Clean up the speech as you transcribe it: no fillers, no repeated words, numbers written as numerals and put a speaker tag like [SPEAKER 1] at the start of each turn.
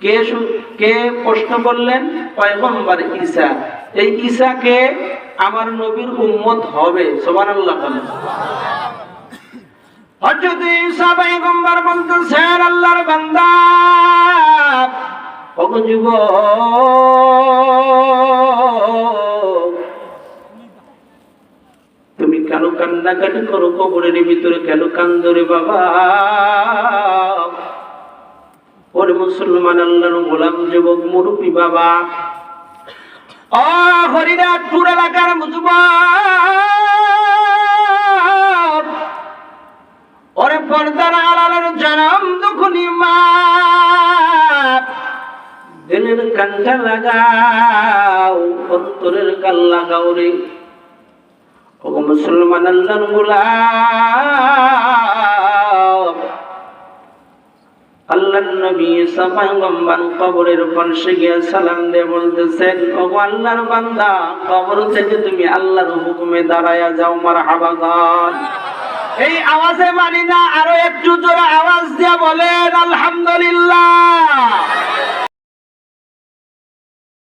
[SPEAKER 1] কে প্রশ্ন করলেন? পয়গম্বর ঈসা। এই ঈসা কে? আমার নবীর উম্মত হবে। সুবহানাল্লাহ বলেন। হযরত ঈসা পয়গম্বর বলতেছেন, আল্লাহর বান্দা, ওগো যুবক, তুমি কেন কান্নাকাটি করো? কবরের ভিতরে কেন কান্দো রে বাবা? ওরে মুসলমান, আল্লাহর গোলাম যুবক মুরব্বী বাবা, ও হরিরাজপুর এলাকার যুবক, ওরে পর্দার আড়ালের জনম দুখনি মা, দিলের কানটা লাগাও, অন্তরের গাল লাগাও রে। ও মুসলমান, আল্লাহর গোলাম, আল্লাহর নবী ঈসা পয়গম্বর কবরের পাশে গিয়ে সালাম দিয়ে বলতেছেন, ও আল্লাহর বান্দা, কবর থেকে তুমি আল্লাহর হুকুমে দাঁড়ায়া যাও। মারহাবা গান। এই আওয়াজে মানি না, আরো একটু জোরে আওয়াজ দিয়ে বলেন আলহামদুলিল্লাহ।